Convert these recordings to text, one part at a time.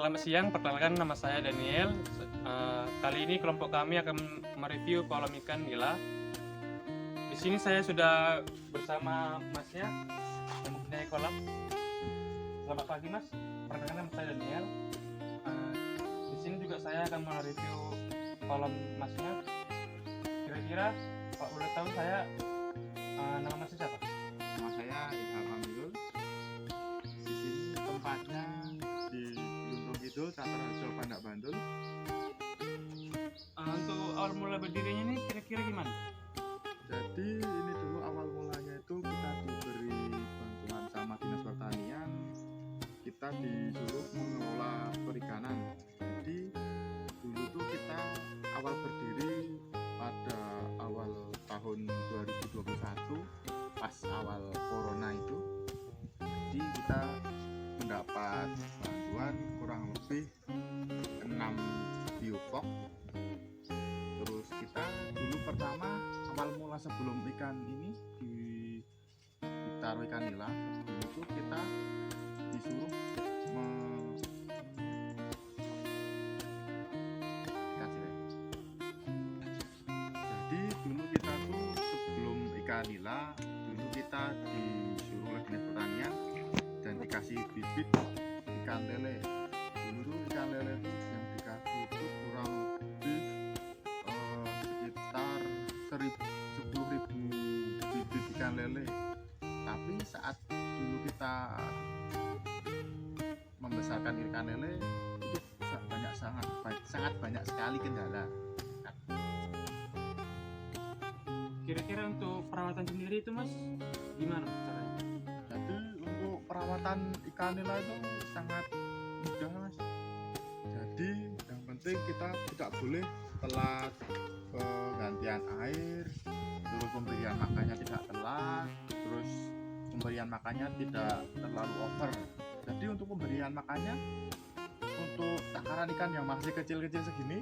Selamat siang, perkenalkan nama saya Daniel. Kali ini kelompok kami akan mereview kolam ikan nila. Di sini saya sudah bersama masnya yang mempunyai kolam. Selamat pagi mas, perkenalkan nama saya Daniel. Di sini juga saya akan mereview kolam masnya. Kira-kira Pak boleh tahu saya nama masnya siapa? Nama saya Ilham Amilul. Di sini tempatnya di Gunung Kidul, Caterharjo, Pandak Bantul. Untuk awal mula berdirinya ini kira-kira gimana? Jadi ini dulu awal mulanya itu kita diberi bantuan sama Dinas Pertanian. Kita disuruh mengelola perikanan. Jadi dulu tuh kita awal berdiri pada awal tahun 2021 pas awal corona itu. Jadi kita mendapat bantuan kurang lebih 6 biopok. Terus kita dulu pertama awal mula sebelum ikan ini ditaruh ikan nila, dulu tuh kita disuruh jadi dulu kita tuh sebelum ikan nila, dulu kita disuruh oleh Dinas Pertanian dan dikasih bibit ikan lele. Dulu tuh ikan lele tuh yang dikasih itu kurang lebih sekitar 10.000 bibit ikan lele. Tapi saat dulu kita membesarkan ikan lele itu sangat banyak sekali kendala. Kira-kira untuk perawatan sendiri itu mas gimana caranya? Jadi untuk perawatan ikan nila itu sangat mudah mas. Jadi yang penting kita tidak boleh telat penggantian air, terus pemberian makannya tidak telat, terus pemberian makannya tidak terlalu over. Jadi untuk pemberian makannya untuk takaran ikan yang masih kecil-kecil segini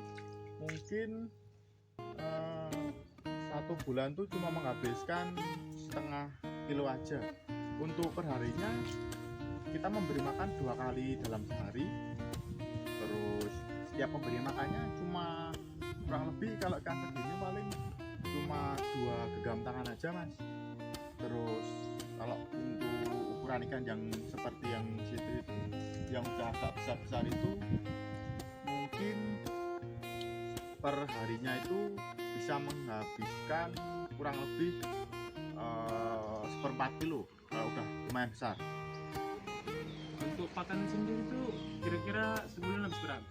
mungkin 1 bulan tuh cuma menghabiskan setengah kilo aja. Untuk perharinya kita memberi makan 2 kali dalam sehari. Terus setiap pemberian makannya cuma kurang lebih kalau ikan segini paling cuma 2 genggam tangan aja mas. Terus kalau untuk ukuran ikan yang seperti yang situ itu yang udah agak besar-besar itu mungkin per harinya itu bisa menghabiskan kurang lebih 1/4 kilo kalau udah lumayan besar. Untuk pakan sendiri tuh kira-kira sebulan habis berapa?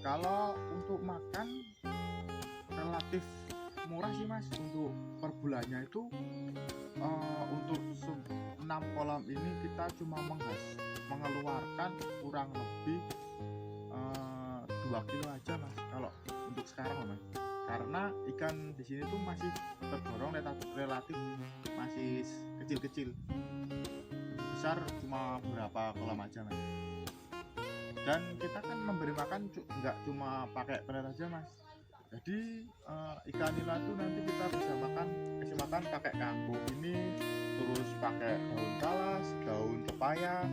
Kalau untuk makan relatif murah sih mas. Untuk per bulannya itu untuk 6 kolam ini kita cuma mengeluarkan kurang lebih 2 kilo aja mas kalau untuk sekarang mas. Karena ikan di sini tuh masih tergolong relatif masih kecil-kecil, besar cuma beberapa kolam aja mas. Dan kita kan memberi makan nggak cuma pakai pelet aja mas. Jadi ikan nila tuh nanti kita bisa kasih makan pakai kangkung ini, terus pakai daun talas, daun pepaya.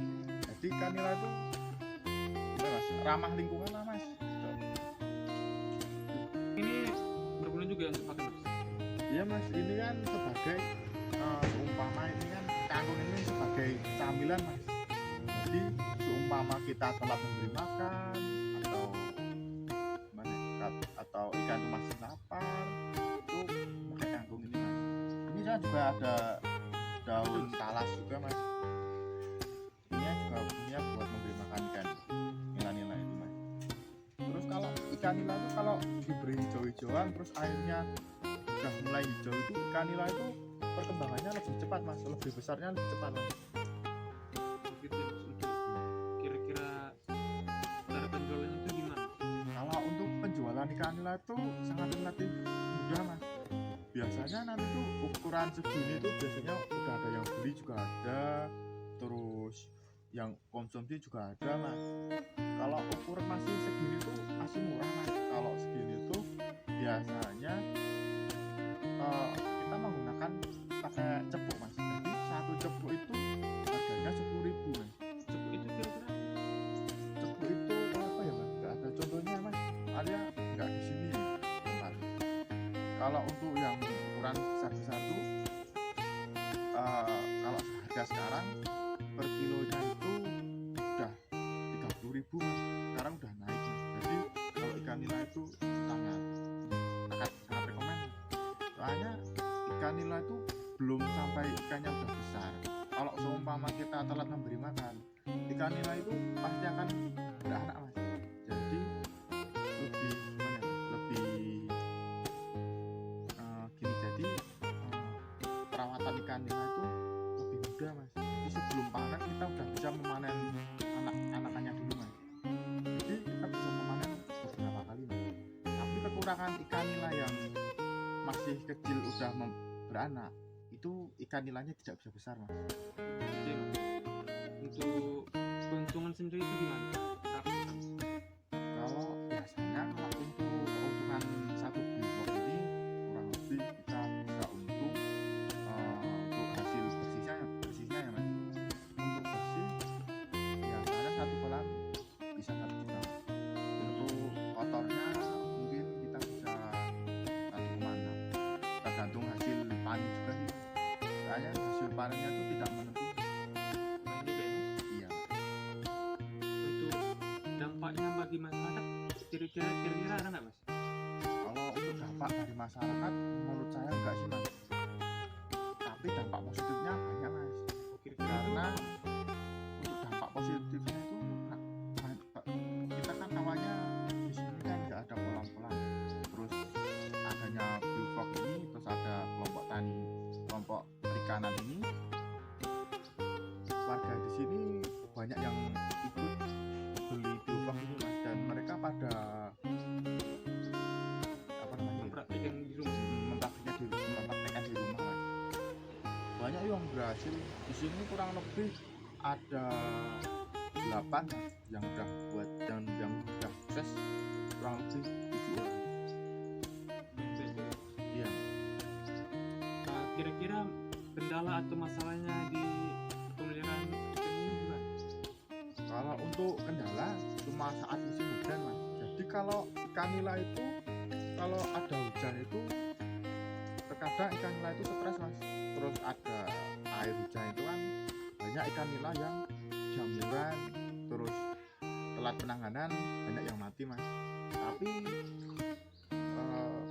Jadi ikan nila tuh mas, ramah lingkungan lah mas. Ini berguna juga untuk pakan mas? Iya mas, ini kan sebagai seumpama ini kan kangkung ini sebagai camilan mas. Jadi seumpama kita telat memberi makan atau ikan itu masih lapar, itu pakai kangkung ini mas. Ini kan juga ada daun talas juga mas. Ini juga punya buat memberi makan ikan nila-nila itu mas. Terus kalau ikan nila itu kalau diberi hijau-hijauan terus airnya udah mulai hijau itu ikan nila itu perkembangannya lebih cepat mas, lebih besarnya lebih cepat mas. Begitu ya, untuk kira-kira cara penjualannya itu gimana? Kalau untuk penjualan ikan nila itu sangat relatif mudah mas. Biasanya nanti tuh ukuran segini tuh biasanya udah ada yang beli juga ada, terus yang konsumsi juga ada mas. Kalau ukuran masih segini tuh masih murah mas. Kalau segini tuh biasanya kita menggunakan pakai cepuk mas. Jadi 1 cepuk itu harganya 10.000 mas. Cepuk itu kira-kira Cepuk itu Kalau untuk yang ukuran besar-besar tuh kalau harga sekarang per kilonya itu udah 30.000 mas, sekarang udah naik mas. Jadi kalau ikan nila itu sangat sangat rekomen, soalnya ikan nila itu belum sampai ikannya udah besar. Kalau seumpama kita telat memberi makan, ikan nila itu pasti akan beranak mas. Jadi lebih gimana ya, lebih gini, jadi perawatan ikan nila itu lebih mudah mas. Jadi sebelum panen kita udah bisa memanen anak-anakannya dulu mas. Jadi kita bisa memanen beberapa kali mas. Tapi kekurangan ikan nila yang masih kecil udah beranak, itu ikan nilanya tidak bisa besar mas. Oke, Mas. Untuk keuntungan sendiri itu gimana? Berapa? Kalau biasanya kalau untuk keuntungan satu billbox ini kurang lebih kita bisa untung untuk hasil bersihnya ya mas. Untuk bersih biasanya satu kolam bisa 1 juta. Untuk kotornya mungkin kita bisa 1,6, tergantung hasil panen juga sih. Soalnya hasil panennya itu tidak menentu. Nah, ini deh, Mas. Iya. Untuk dampaknya bagi masyarakat kira-kira ada nggak mas? Kalau untuk dampak dari masyarakat menurut saya enggak sih mas, tapi dampak positifnya banyak mas. Kira-kira Karena itu untuk dampak positifnya itu kita kan awalnya di sini kan nggak ada kolam-kolam, terus adanya billbox ini, terus ada kelompok perikanan ini, warga di sini banyak yang ikut beli billbox ini mas, dan mereka pada apa namanya mempraktikkan di rumah. mempraktekkan di rumah mas. Banyak yang berhasil di sini, kurang lebih ada 8 yang udah buat dan yang udah sukses, kurang lebih 7 orang. Iya. Kira-kira kendala atau masalahnya di pemeliharaan ikan ini gimana? Kalau untuk kendala cuma saat musim hujan mas. Jadi kalau ikan nila itu kalau ada hujan itu terkadang ikan nila itu stres mas. Terus ada air hujan itu kan banyak ikan nila yang jamuran, terus telat penanganan, banyak yang mati mas. Tapi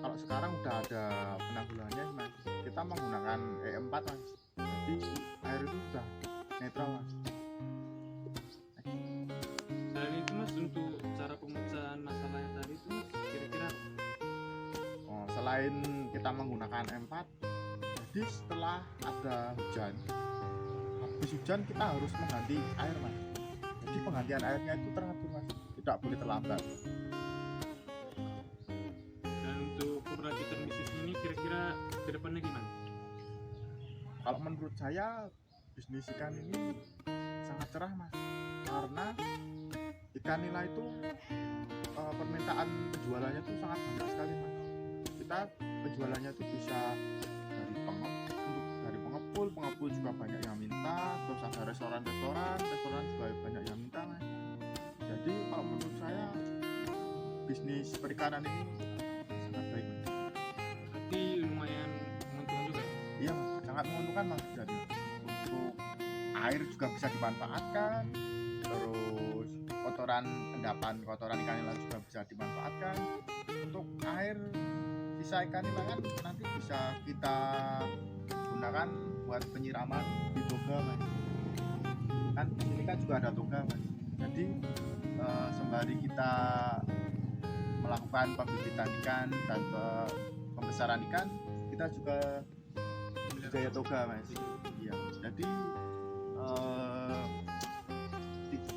kalau sekarang udah ada penanggulangannya mas, kita menggunakan E4 mas, jadi air itu udah netral mas. Selain itu mas, untuk cara pemecahan masalahnya tadi itu mas, kira-kira Selain kita menggunakan E4, jadi setelah ada hujan, habis hujan kita harus mengganti air mas. Jadi penggantian airnya itu teratur mas, tidak boleh terlambat. dan untuk keberlanjutan bisnis ini kira-kira ke depannya gimana? Kalau menurut saya bisnis ikan ini sangat cerah mas, karena ikan nila itu permintaan penjualannya itu sangat banyak sekali mas. Kita penjualannya itu bisa dari pengepul juga banyak yang minta, terus ada restoran juga banyak yang minta mas. Jadi kalau menurut saya bisnis perikanan ini sangat baik mas. Tapi lumayan menguntungkan juga ya? Iya mas, sangat menguntungkan mas. Jadi untuk air juga bisa dimanfaatkan, terus kotoran ikan nila juga bisa dimanfaatkan. Untuk air sisa ikan nila kan nanti bisa kita gunakan buat penyiraman di toga mas. Kan ini kan juga ada toga mas. Jadi sembari kita melakukan pembibitan ikan dan pembesaran ikan, kita juga budidaya toga mas. Iya. Jadi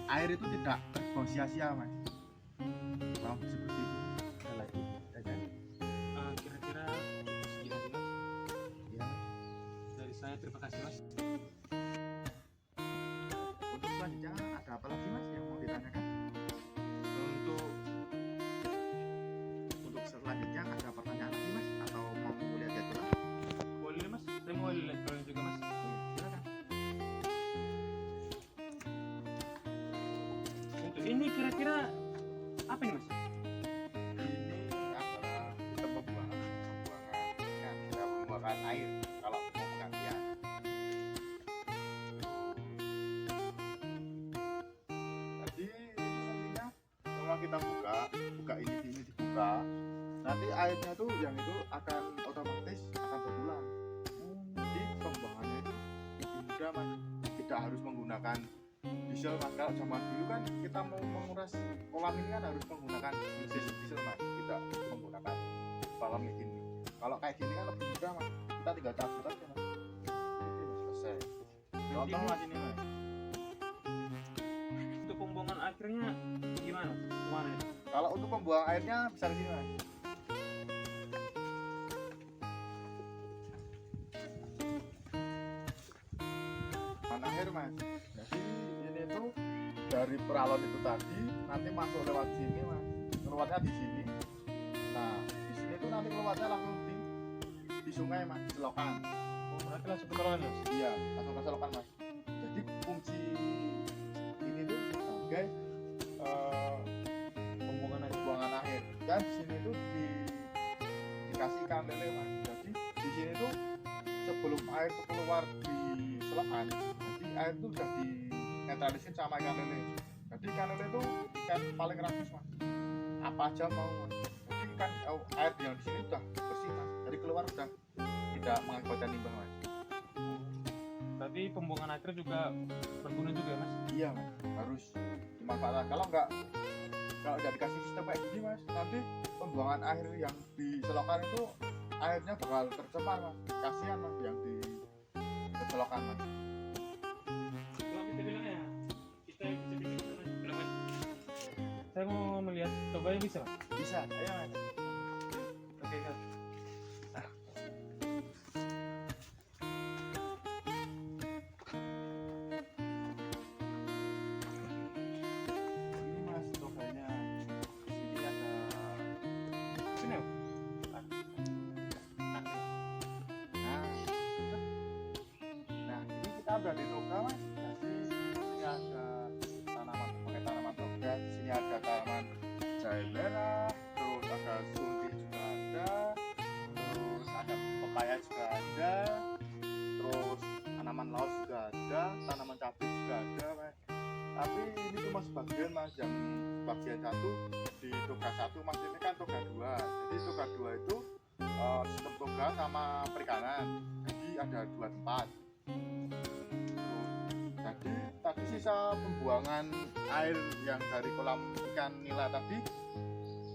air itu tidak terbuang sia-sia mas. Kurang lebih seperti itu. Ada lagi ya kan? Kira-kira segini aja mas. Iya mas. Dari saya terima kasih mas. Untuk selanjutnya ada apa lagi mas yang mau ditanyakan? Untuk selanjutnya ada pertanyaan lagi mas, atau mau lihat jadwal? Boleh mas, saya mau lihat kalau juga mas. Silakan. Untuk ini kira-kira apa ini mas? Ini adalah sistem pembuangan kita buka ini dibuka, nanti airnya tuh yang itu akan otomatis akan berulang. Jadi pembuangannya itu lebih mudah mas, tidak harus menggunakan diesel mas. Kalau zaman dulu kan kita mau menguras kolam ini kan harus menggunakan diesel mas, tidak menggunakan kolam ini. Kalau kayak gini kan lebih mudah mas, kita tinggal cabut aja mas, selesai. Contoh mas ini mas. Untuk pembuangan akhirnya gimana? Kemana itu? Kalau untuk pembuang airnya bisa di sini mas. Mana air mas? Jadi ini tuh dari peralon itu tadi nanti masuk lewat sini mas. Keluarnya di sini. Nah di sini tuh nanti keluarnya langsung di sungai mas, di selokan. Oh, berarti langsung ke selokan mas? Iya, langsung ke selokan mas. Jadi fungsi ini tuh sebagai pembuangan air. Dan di sini tuh dikasih ikan lele mas. Jadi di sini tuh sebelum air itu keluar di selokan, jadi air itu udah dinetralisir sama ikan lele. Jadi ikan lele itu ikan paling rakus mas. Apa aja mau mas. Jadi ikan air yang di sini udah bersih mas. Dari keluar udah tidak mengakibatkan limbah mas. Berarti pembuangan akhir juga berguna juga ya mas? Iya mas, harus dimanfaatkan. Kalau nggak dikasih sistem kayak gini mas, nanti pembuangan air yang di selokan itu airnya bakal tercemar mas. Kasihan mas yang di selokan mas. Kalau kita bilang ya, kita bisa bikin mas, bilang mas. Saya mau melihat, coba yang bisa mas? Bisa, ayo mas. Oke kan. Ini mas cobanya. Di sini ada. Sini Om. Nah ini kita udah di toga mas. Jadi ini ada tanaman pakai tanaman toga. Di sini ada tanaman jahe merah, terus ada suntik juga ada, terus ada pepaya juga ada, terus tanaman laos juga ada, tanaman cabai juga ada mas. Tapi ini cuma sebagian mas, yang bagian satu di toga satu mas, ini kan toga dua. Jadi toga dua itu sistem toga sama perikanan, jadi ada dua tempat. Jadi tadi sisa pembuangan air yang dari kolam ikan nila tadi,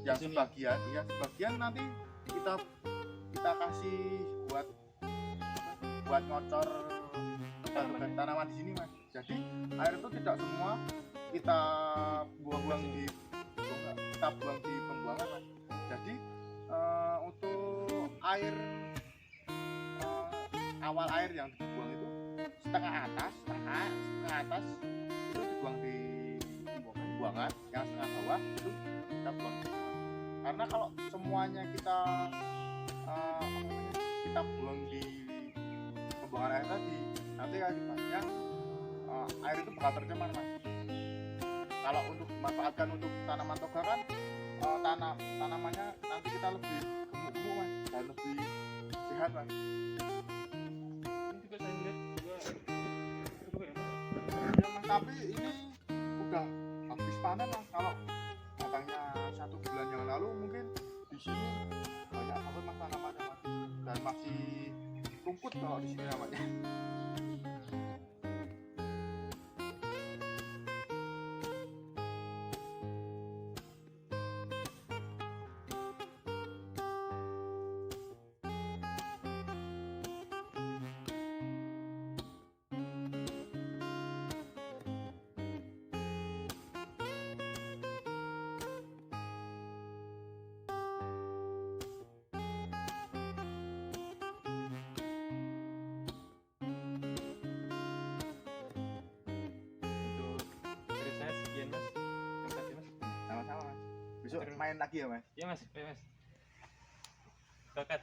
yang Sini. sebagian nanti kita kasih buat ngocor tanaman di sini mas. Jadi air itu tidak semua kita buang di pembuangan mas. Jadi untuk air awal air yang dibuang itu setengah atas itu dibuang di pembuangan, yang setengah bawah itu kita buang di sini. Karena kalau semuanya kita buang di pembuangan air tadi, nanti akibatnya air itu bakal tercemar mas. Kalau untuk dimanfaatkan untuk tanaman toga kan tanamannya nanti kita lebih gemuk mas dan lebih sehat mas. Ini juga saya lihat juga cukup ya mas. Ya, mas, tapi ini udah habis panen mas. Kalau katanya 1 bulan yang lalu mungkin di sini banyak banget mas tanamannya mas, dan masih rumput kalau di sini namanya. Dari saya sekian mas. Terima kasih mas. Sama-sama mas. Besok main lagi ya mas. Iya mas, iya mas. Tokat.